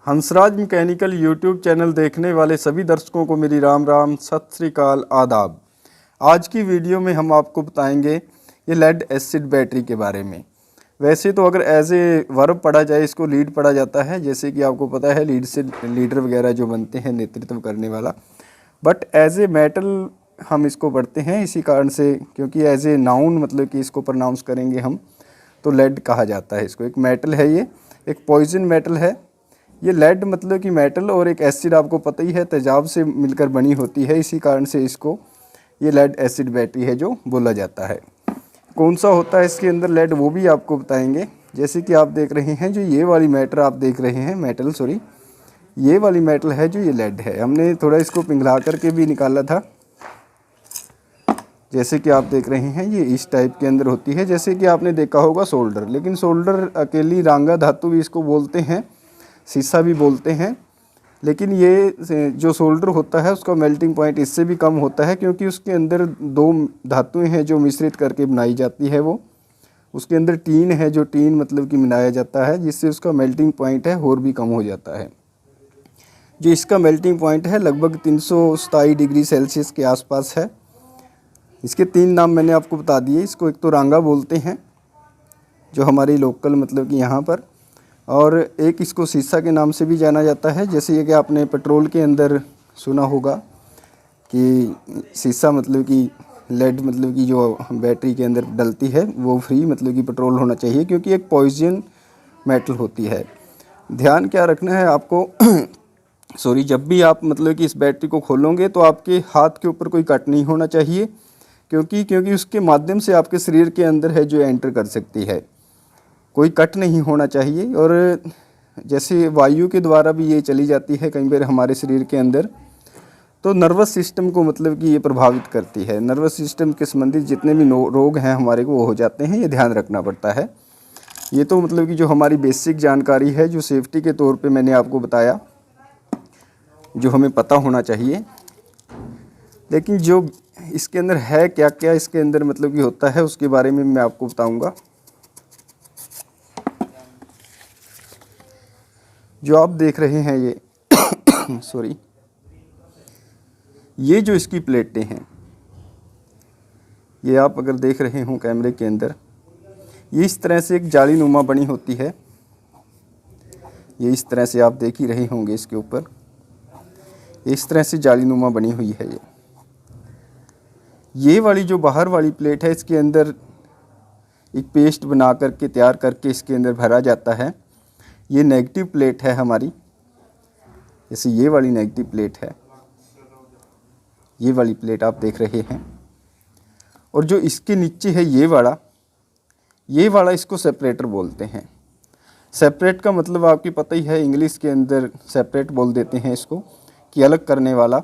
Hansraj mechanical YouTube channel देखने वाले सभी दर्शकों को मेरी राम राम, सत श्री अकाल, आदाब। आज की वीडियो में हम आपको बताएंगे ये लेड एसिड बैटरी के बारे में। वैसे तो अगर एज ए वर्ब पढ़ा जाए इसको लीड पढ़ा जाता है, जैसे कि आपको पता है लीड से लीडर वगैरह जो बनते हैं, नेतृत्व करने वाला। बट एज ए मेटल हम इसको पढ़ते हैं इसी कारण से, क्योंकि एज ए नाउन मतलब कि इसको प्रोनाउंस करेंगे हम तो लेड कहा जाता है इसको। एक मेटल है, ये एक पॉइजन मेटल है। ये लेड मतलब कि मेटल और एक एसिड आपको पता ही है तेजाब से मिलकर बनी होती है, इसी कारण से इसको ये लेड एसिड बैटरी है जो बोला जाता है। कौन सा होता है इसके अंदर लेड वो भी आपको बताएंगे। जैसे कि आप देख रहे हैं जो ये वाली मैटर आप देख रहे हैं, मेटल सॉरी, ये वाली मेटल है जो ये लेड है। हमने थोड़ा इसको पिघला करके भी निकाला था। जैसे कि आप देख रहे हैं ये इस टाइप के अंदर होती है। जैसे कि आपने देखा होगा सोल्डर, लेकिन सोल्डर अकेली रांगा धातु भी इसको बोलते हैं, शीशा भी बोलते हैं। लेकिन ये जो सोल्डर होता है उसका मेल्टिंग पॉइंट इससे भी कम होता है, क्योंकि उसके अंदर दो धातुएं हैं जो मिश्रित करके बनाई जाती है। वो उसके अंदर टीन है जो टीन मतलब कि मिलाया जाता है, जिससे उसका मेल्टिंग पॉइंट है और भी कम हो जाता है। जो इसका मेल्टिंग पॉइंट है लगभग 327 डिग्री सेल्सियस के आसपास है। इसके 3 नाम मैंने आपको बता दिए। इसको एक तो रांगा बोलते हैं जो हमारी लोकल मतलब कि यहाँ पर, और एक इसको शीशा के नाम से भी जाना जाता है। जैसे ये कि आपने पेट्रोल के अंदर सुना होगा कि शीशा मतलब कि लेड मतलब कि जो बैटरी के अंदर डलती है वो फ्री मतलब कि पेट्रोल होना चाहिए, क्योंकि एक पॉइजन मेटल होती है। ध्यान क्या रखना है आपको सॉरी, जब भी आप मतलब कि इस बैटरी को खोलोगे तो आपके हाथ के ऊपर कोई कट नहीं होना चाहिए, क्योंकि उसके माध्यम से आपके शरीर के अंदर है जो एंटर कर सकती है। कोई कट नहीं होना चाहिए। और जैसे वायु के द्वारा भी ये चली जाती है कई बार हमारे शरीर के अंदर, तो नर्वस सिस्टम को मतलब कि ये प्रभावित करती है। नर्वस सिस्टम के संबंधित जितने भी रोग हैं हमारे को वो हो जाते हैं, ये ध्यान रखना पड़ता है। ये तो मतलब कि जो हमारी बेसिक जानकारी है जो सेफ्टी के तौर पे मैंने आपको बताया, जो हमें पता होना चाहिए। लेकिन जो इसके अंदर है क्या क्या इसके अंदर मतलब कि होता है उसके बारे में मैं आपको बताऊंगा। जो आप देख रहे हैं ये सॉरी, ये जो इसकी प्लेटें हैं, ये आप अगर देख रहे हो कैमरे के अंदर, ये इस तरह से एक जाली नुमा बनी होती है। ये इस तरह से आप देख ही रहे होंगे, इसके ऊपर इस तरह से जाली नुमा बनी हुई है। ये वाली जो बाहर वाली प्लेट है इसके अंदर एक पेस्ट बना करके तैयार करके इसके अंदर भरा जाता है। ये नेगेटिव प्लेट है हमारी, जैसे ये वाली नेगेटिव प्लेट है, ये वाली प्लेट आप देख रहे हैं। और जो इसके नीचे है ये वाला इसको सेपरेटर बोलते हैं। सेपरेट का मतलब आपकी पता ही है, इंग्लिश के अंदर सेपरेट बोल देते हैं इसको, कि अलग करने वाला।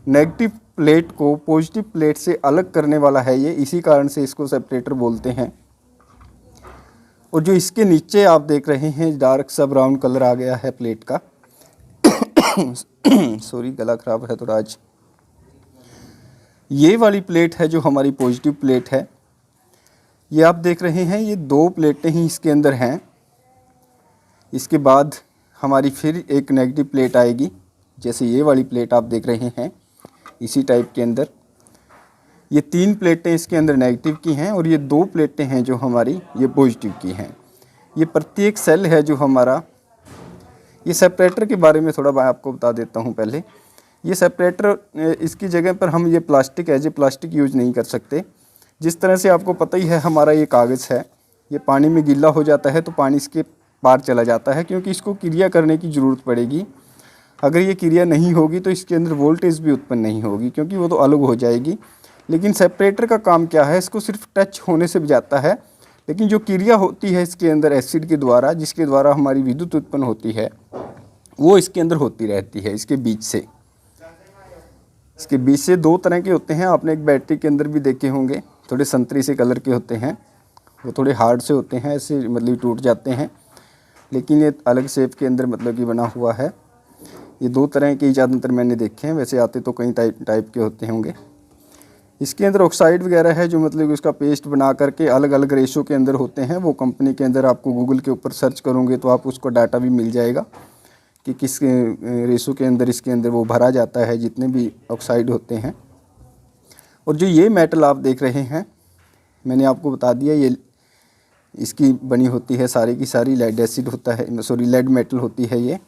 नेगेटिव प्लेट को पॉजिटिव प्लेट से अलग करने वाला है ये, इसी कारण से इसको सेपरेटर बोलते हैं। और जो इसके नीचे आप देख रहे हैं डार्क सा ब्राउन कलर आ गया है प्लेट का सॉरी गला खराब है थोड़ा आज। ये वाली प्लेट है जो हमारी पॉजिटिव प्लेट है। ये आप देख रहे हैं ये 2 प्लेटें ही इसके अंदर हैं। इसके बाद हमारी फिर एक नेगेटिव प्लेट आएगी, जैसे ये वाली प्लेट आप देख रहे हैं इसी टाइप के अंदर। ये 3 प्लेटें इसके अंदर नेगेटिव की हैं और ये 2 प्लेटें हैं जो हमारी ये पॉजिटिव की हैं। ये प्रत्येक सेल है जो हमारा, ये सेपरेटर के बारे में थोड़ा मैं आपको बता देता हूँ पहले। ये सेपरेटर इसकी जगह पर हम ये plastic as a plastic use नहीं कर सकते। जिस तरह से आपको पता ही है हमारा ये कागज़ है, ये पानी में गीला हो जाता है तो पानी इसके पार चला जाता है, क्योंकि इसको क्रिया करने की ज़रूरत पड़ेगी। अगर ये क्रिया नहीं होगी तो इसके अंदर वोल्टेज भी उत्पन्न नहीं होगी, क्योंकि वो तो अलग हो जाएगी। लेकिन सेपरेटर का काम क्या है, इसको सिर्फ टच होने से भी जाता है, लेकिन जो क्रिया होती है इसके अंदर एसिड के द्वारा, जिसके द्वारा हमारी विद्युत उत्पन्न होती है, वो इसके अंदर होती रहती है। इसके बीच से 2 तरह के होते हैं। आपने एक बैटरी के अंदर भी देखे होंगे, थोड़े संतरी से कलर के होते हैं, वो थोड़े हार्ड से होते हैं, ऐसे मतलब टूट जाते हैं। लेकिन ये अलग शेप के अंदर मतलब कि बना हुआ है। ये 2 तरह के ज़्यादातर मैंने देखे हैं, वैसे आते तो कई टाइप के होते होंगे। इसके अंदर ऑक्साइड वगैरह है जो मतलब उसका पेस्ट बना करके अलग अलग रेशो के अंदर होते हैं। वो कंपनी के अंदर आपको गूगल के ऊपर सर्च करोगे तो आप उसको डाटा भी मिल जाएगा कि किस रेशो के अंदर इसके अंदर वो भरा जाता है, जितने भी ऑक्साइड होते हैं। और जो ये मेटल आप देख रहे हैं, मैंने आपको बता दिया, ये इसकी बनी होती है सारी की सारी लेड एसिड होता है, सॉरी लेड मेटल होती है ये।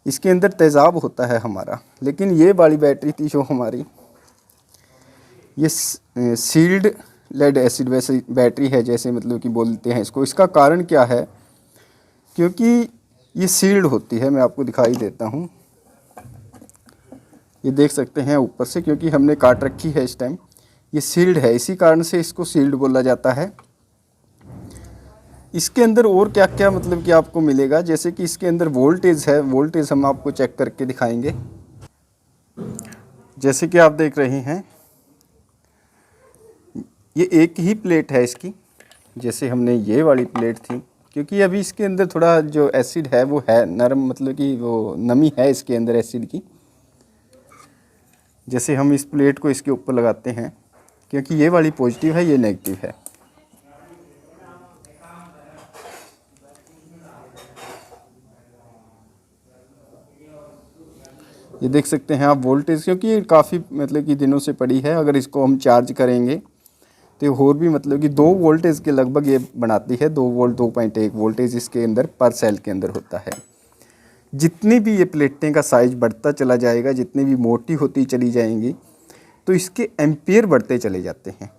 इसके अंदर तेज़ाब होता है हमारा। लेकिन ये वाली बैटरी थी जो हमारी, ये सील्ड लेड एसिड वैसे बैटरी है, जैसे मतलब कि बोलते हैं इसको। इसका कारण क्या है, क्योंकि ये सील्ड होती है। मैं आपको दिखाई देता हूँ, ये देख सकते हैं ऊपर से, क्योंकि हमने काट रखी है इस टाइम, ये सील्ड है, इसी कारण से इसको सील्ड बोला जाता है। इसके अंदर और क्या क्या मतलब कि आपको मिलेगा, जैसे कि इसके अंदर वोल्टेज है, वोल्टेज हम आपको चेक करके दिखाएंगे। जैसे कि आप देख रहे हैं, ये एक ही प्लेट है इसकी, जैसे हमने ये वाली प्लेट थी, क्योंकि अभी इसके अंदर थोड़ा जो एसिड है वो है नरम, मतलब कि वो नमी है इसके अंदर एसिड की। जैसे हम इस प्लेट को इसके ऊपर लगाते हैं, क्योंकि ये वाली पॉजिटिव है, ये नेगेटिव है। ये देख सकते हैं आप वोल्टेज, क्योंकि ये काफ़ी मतलब कि दिनों से पड़ी है। अगर इसको हम चार्ज करेंगे तो और भी मतलब कि 2 वोल्टेज के लगभग ये बनाती है। 2 वोल्ट 2.1 वोल्टेज इसके अंदर पर सेल के अंदर होता है। जितनी भी ये प्लेटें का साइज बढ़ता चला जाएगा, जितनी भी मोटी होती चली जाएंगी, तो इसके एम्पियर बढ़ते चले जाते हैं।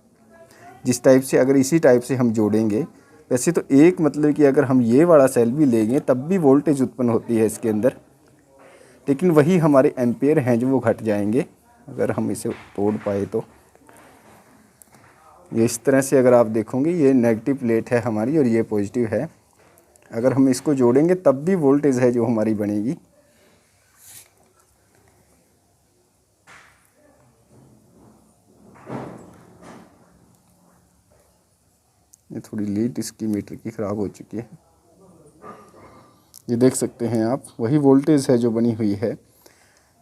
जिस टाइप से, अगर इसी टाइप से हम जोड़ेंगे, वैसे तो एक मतलब कि अगर हम ये वाला सेल भी लेंगे तब भी वोल्टेज उत्पन्न होती है इसके अंदर, लेकिन वही हमारे एम्पियर हैं जो वो घट जाएंगे अगर हम इसे तोड़ पाए तो। ये इस तरह से अगर आप देखोगे, ये नेगेटिव प्लेट है हमारी और ये पॉजिटिव है। अगर हम इसको जोड़ेंगे तब भी वोल्टेज है जो हमारी बनेगी। ये थोड़ी लीड इसकी मीटर की ख़राब हो चुकी है। ये देख सकते हैं आप, वही वोल्टेज है जो बनी हुई है।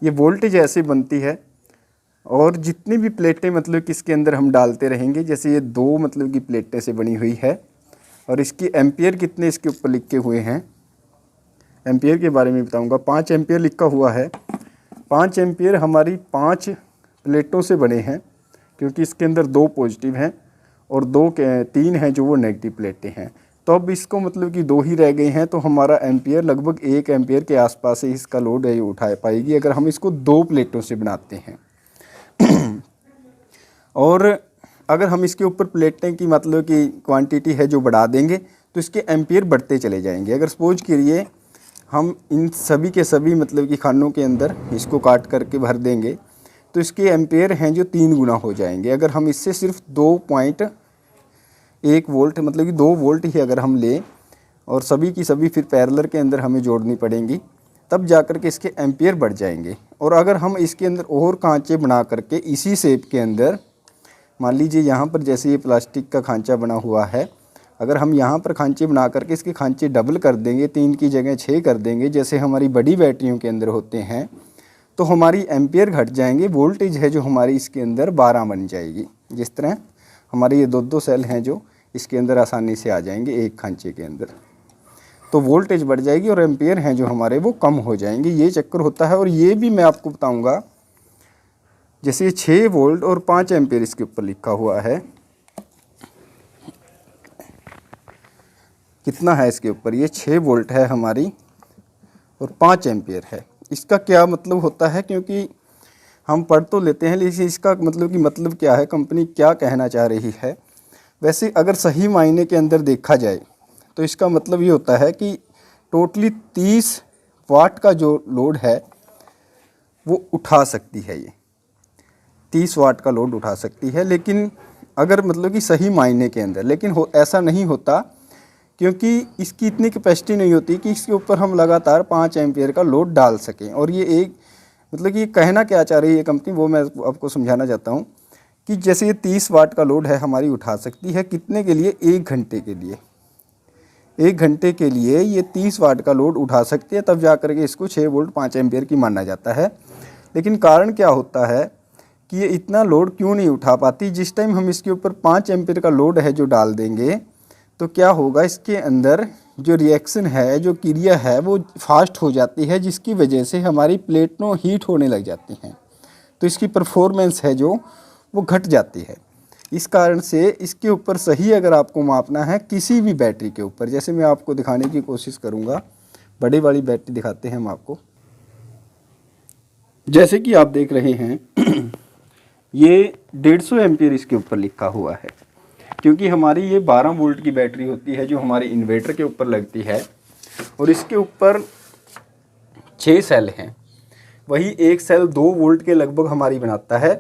ये वोल्टेज ऐसे बनती है, और जितनी भी प्लेटें मतलब कि इसके अंदर हम डालते रहेंगे, जैसे ये 2 मतलब की प्लेटें से बनी हुई है, और इसकी एम्पियर कितने इसके ऊपर लिखे हुए हैं, एम्पियर के बारे में बताऊंगा। 5 एम्पियर लिखा हुआ है। 5 एम्पियर हमारी 5 प्लेटों से बने हैं, क्योंकि इसके अंदर 2 पॉजिटिव हैं और 3 हैं जो वो नेगेटिव प्लेटें हैं। तो अब इसको मतलब कि 2 ही रह गए हैं, तो हमारा एम्पियर लगभग 1 एम्पियर के आसपास ही इसका लोड है उठा पाएगी, अगर हम इसको 2 प्लेटों से बनाते हैं। और अगर हम इसके ऊपर प्लेटें की मतलब कि क्वांटिटी है जो बढ़ा देंगे, तो इसके एम्पियर बढ़ते चले जाएंगे। अगर सपोज करिए हम इन सभी के सभी मतलब कि खानों के अंदर इसको काट करके भर देंगे, तो इसके एम्पियर हैं जो 3 गुना हो जाएंगे। अगर हम इससे सिर्फ 2.1 वोल्ट मतलब कि 2 वोल्ट ही अगर हम लें, और सभी की सभी फिर पैरेलल के अंदर हमें जोड़नी पड़ेंगी, तब जाकर के इसके एम्पियर बढ़ जाएंगे। और अगर हम इसके अंदर और खांचे बना करके इसी शेप के अंदर, मान लीजिए यहाँ पर जैसे ये प्लास्टिक का खांचा बना हुआ है, अगर हम यहाँ पर खांचे बना करके इसके खांचे डबल कर देंगे, 3 की जगह 6 कर देंगे, जैसे हमारी बड़ी बैटरियों के अंदर होते हैं, तो हमारी एम्पियर घट जाएंगे। वोल्टेज है जो हमारी इसके अंदर 12 बन जाएगी। जिस तरह हमारे ये 2-2 सेल हैं जो इसके अंदर आसानी से आ जाएंगे एक खांचे के अंदर, तो वोल्टेज बढ़ जाएगी और एम्पियर हैं जो हमारे वो कम हो जाएंगे। ये चक्कर होता है। और ये भी मैं आपको बताऊंगा, जैसे ये 6 वोल्ट और 5 एम्पियर इसके ऊपर लिखा हुआ है, कितना है इसके ऊपर, ये 6 वोल्ट है हमारी और 5 एम्पियर है। इसका क्या मतलब होता है, क्योंकि हम पढ़ तो लेते हैं, लेकिन इसका मतलब कि मतलब क्या है, कंपनी क्या कहना चाह रही है। वैसे अगर सही मायने के अंदर देखा जाए तो इसका मतलब ये होता है कि टोटली 30 वाट का जो लोड है वो उठा सकती है, ये 30 वाट का लोड उठा सकती है। लेकिन अगर मतलब कि सही मायने के अंदर, लेकिन ऐसा नहीं होता, क्योंकि इसकी इतनी कैपेसिटी नहीं होती कि इसके ऊपर हम लगातार 5 एम्पियर का लोड डाल सकें। और ये एक मतलब कि कहना क्या चाह रही है कंपनी, वो मैं आपको समझाना चाहता हूँ कि जैसे ये 30 वाट का लोड है हमारी उठा सकती है, कितने के लिए, 1 घंटे के लिए। 1 घंटे के लिए ये 30 वाट का लोड उठा सकती है, तब जा कर के इसको 6 वोल्ट 5 एम्पियर की माना जाता है। लेकिन कारण क्या होता है कि ये इतना लोड क्यों नहीं उठा पाती। जिस टाइम हम इसके ऊपर 5 एम्पियर का लोड है जो डाल देंगे, तो क्या होगा, इसके अंदर जो रिएक्शन है, जो क्रिया है वो फास्ट हो जाती है, जिसकी वजह से हमारी प्लेटों हीट होने लग जाती हैं। तो इसकी परफॉर्मेंस है जो वो घट जाती है। इस कारण से इसके ऊपर सही अगर आपको मापना है किसी भी बैटरी के ऊपर, जैसे मैं आपको दिखाने की कोशिश करूँगा, बड़ी वाली बैटरी दिखाते हैं हम आपको। जैसे कि आप देख रहे हैं ये 150 एम्पीयर इसके ऊपर लिखा हुआ है, क्योंकि हमारी ये 12 वोल्ट की बैटरी होती है जो हमारे इन्वर्टर के ऊपर लगती है, और इसके ऊपर 6 सेल हैं। वही एक सेल 2 वोल्ट के लगभग हमारी बनाता है,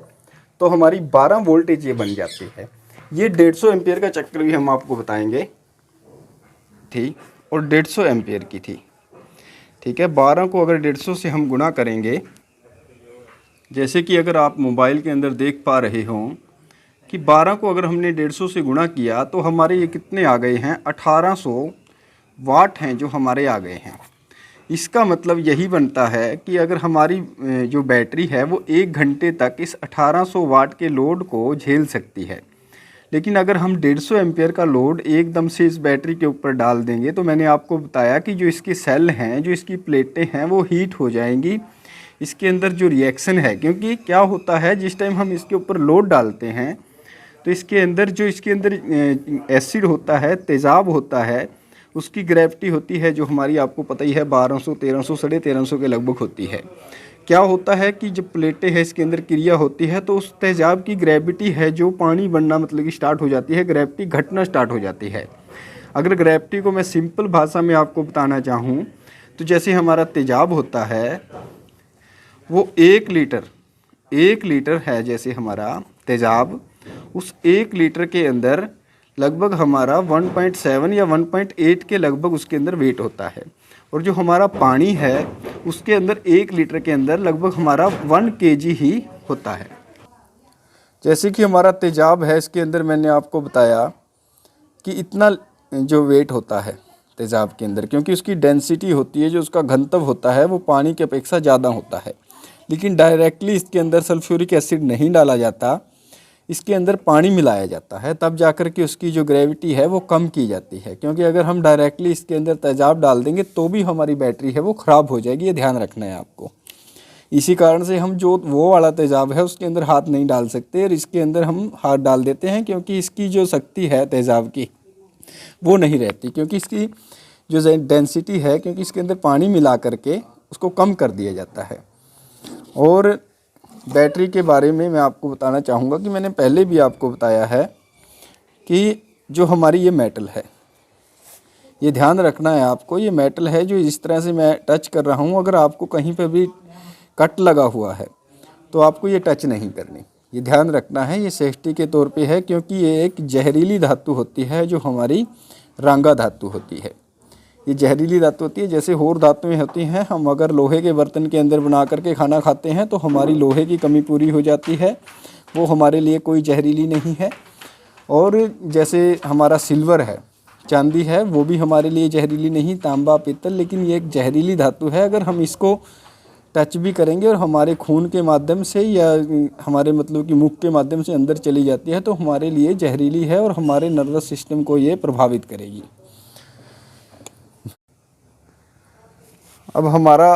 तो हमारी 12 वोल्टेज ये बन जाती है। ये 150 एम्पीयर का चक्कर भी हम आपको बताएंगे थी, और 150 एम्पीयर की थी। ठीक है, 12 को अगर 150 से हम गुणा करेंगे, जैसे कि अगर आप मोबाइल के अंदर देख पा रहे हों कि 12 को अगर हमने 150 से गुणा किया तो हमारे ये कितने आ गए हैं, 1800 वाट हैं जो हमारे आ गए हैं। इसका मतलब यही बनता है कि अगर हमारी जो बैटरी है वो 1 घंटे तक इस 1800 वाट के लोड को झेल सकती है। लेकिन अगर हम 150 एम्पीयर का लोड एकदम से इस बैटरी के ऊपर डाल देंगे तो मैंने आपको बताया कि जो इसके सेल हैं, जो इसकी प्लेटें हैं वो हीट हो जाएंगी। इसके अंदर जो रिएक्शन है, क्योंकि क्या होता है जिस टाइम हम इसके ऊपर लोड डालते हैं तो इसके अंदर जो इसके अंदर एसिड होता है, तेज़ाब होता है, उसकी ग्रेविटी होती है जो हमारी आपको पता ही है 1200, 1300, 1350 के लगभग होती है। क्या होता है कि जब प्लेटें हैं इसके अंदर क्रिया होती है तो उस तेज़ाब की ग्रेविटी है जो पानी बनना मतलब कि स्टार्ट हो जाती है, ग्रेविटी घटना स्टार्ट हो जाती है। अगर ग्रेविटी को मैं सिंपल भाषा में आपको बताना चाहूँ तो जैसे हमारा तेज़ाब होता है वो 1 लीटर है, जैसे हमारा तेज़ाब, उस 1 लीटर के अंदर लगभग हमारा 1.7 या 1.8 के लगभग उसके अंदर वेट होता है। और जो हमारा पानी है उसके अंदर 1 लीटर के अंदर लगभग हमारा 1 kg ही होता है। जैसे कि हमारा तेज़ाब है, इसके अंदर मैंने आपको बताया कि इतना जो वेट होता है तेज़ाब के अंदर, क्योंकि उसकी डेंसिटी होती है, जो उसका घनत्व होता है वो पानी की अपेक्षा ज़्यादा होता है। लेकिन डायरेक्टली इसके अंदर सल्फ्यूरिक एसिड नहीं डाला जाता, इसके अंदर पानी मिलाया जाता है, तब जाकर के उसकी जो ग्रेविटी है वो कम की जाती है। क्योंकि अगर हम डायरेक्टली इसके अंदर तेज़ाब डाल देंगे तो भी हमारी बैटरी है वो ख़राब हो जाएगी, ये ध्यान रखना है आपको। इसी कारण से हम जो वो वाला तेज़ाब है उसके अंदर हाथ नहीं डाल सकते, और इसके अंदर हम हाथ डाल देते हैं, क्योंकि इसकी जो शक्ति है तेज़ाब की वो नहीं रहती, क्योंकि इसकी जो डेंसिटी है, क्योंकि इसके अंदर पानी मिला करके उसको कम कर दिया जाता है। और बैटरी के बारे में मैं आपको बताना चाहूँगा कि मैंने पहले भी आपको बताया है कि जो हमारी ये मेटल है, ये ध्यान रखना है आपको, ये मेटल है जो इस तरह से मैं टच कर रहा हूँ, अगर आपको कहीं पर भी कट लगा हुआ है तो आपको ये टच नहीं करनी, ये ध्यान रखना है। ये सेफ्टी के तौर पे है, क्योंकि ये एक जहरीली धातु होती है जो हमारी रांगा धातु होती है। ये जहरीली धातु होती है, जैसे और धातुएं होती हैं। हम अगर लोहे के बर्तन के अंदर बना करके खाना खाते हैं तो हमारी लोहे की कमी पूरी हो जाती है, वो हमारे लिए कोई जहरीली नहीं है। और जैसे हमारा सिल्वर है, चांदी है, वो भी हमारे लिए जहरीली नहीं, तांबा, पीतल, लेकिन ये एक जहरीली धातु है। अगर हम इसको टच भी करेंगे और हमारे खून के माध्यम से या हमारे मतलब कि मुख के माध्यम से अंदर चली जाती है तो हमारे लिए जहरीली है और हमारे नर्वस सिस्टम को ये प्रभावित करेगी। अब हमारा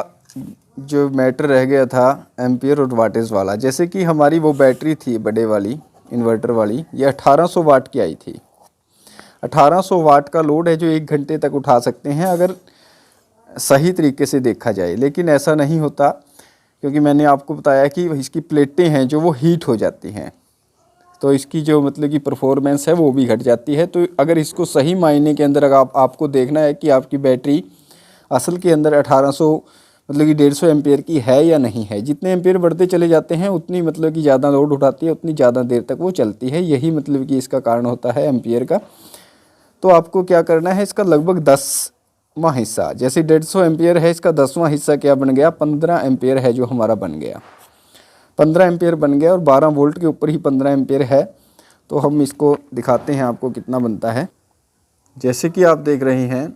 जो मैटर रह गया था एम्पियर और वाटेज वाला, जैसे कि हमारी वो बैटरी थी बड़े वाली इन्वर्टर वाली, ये 1800 वाट की आई थी। 1800 वाट का लोड है जो 1 घंटे तक उठा सकते हैं अगर सही तरीके से देखा जाए, लेकिन ऐसा नहीं होता, क्योंकि मैंने आपको बताया कि इसकी प्लेटें हैं जो वो हीट हो जाती हैं, तो इसकी जो मतलब कि परफॉर्मेंस है वो भी घट जाती है। तो अगर इसको सही मायने के अंदर अगर आपको देखना है कि आपकी बैटरी असल के अंदर 1800 मतलब कि 150 एम्पियर की है या नहीं है, जितने एम्पियर बढ़ते चले जाते हैं उतनी मतलब कि ज़्यादा लोड उठाती है, उतनी ज़्यादा देर तक वो चलती है, यही मतलब कि इसका कारण होता है एम्पियर का। तो आपको क्या करना है, इसका लगभग 10वां हिस्सा, जैसे 150 एम्पियर है, इसका 10वां हिस्सा क्या बन गया, 15 एम्पियर है जो हमारा बन गया, 15 एम्पियर बन गया, और 12 वोल्ट के ऊपर ही 15 एम्पियर है। तो हम इसको दिखाते हैं आपको कितना बनता है। जैसे कि आप देख रहे हैं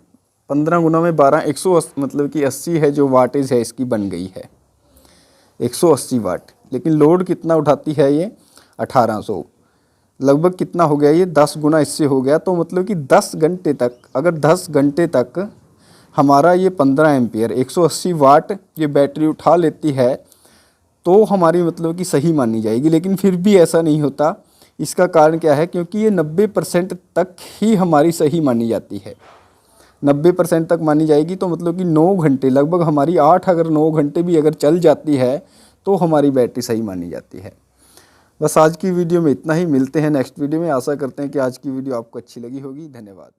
15 गुना में 12, 180 मतलब कि 80 है जो वाटेज है इसकी बन गई है, 180 वाट। लेकिन लोड कितना उठाती है ये, 1800। लगभग कितना हो गया ये 10 गुना इससे हो गया। तो मतलब कि 10 घंटे तक, अगर 10 घंटे तक हमारा ये 15 एम्पियर 180 वाट ये बैटरी उठा लेती है तो हमारी मतलब कि सही मानी जाएगी। लेकिन फिर भी ऐसा नहीं होता। इसका कारण क्या है? क्योंकि ये 90% तक ही हमारी सही मानी जाती है। 90% तक मानी जाएगी तो मतलब कि 9 घंटे, लगभग हमारी 8 अगर 9 घंटे भी अगर चल जाती है तो हमारी बैटरी सही मानी जाती है। बस आज की वीडियो में इतना ही। मिलते हैं नेक्स्ट वीडियो में। आशा करते हैं कि आज की वीडियो आपको अच्छी लगी होगी। धन्यवाद।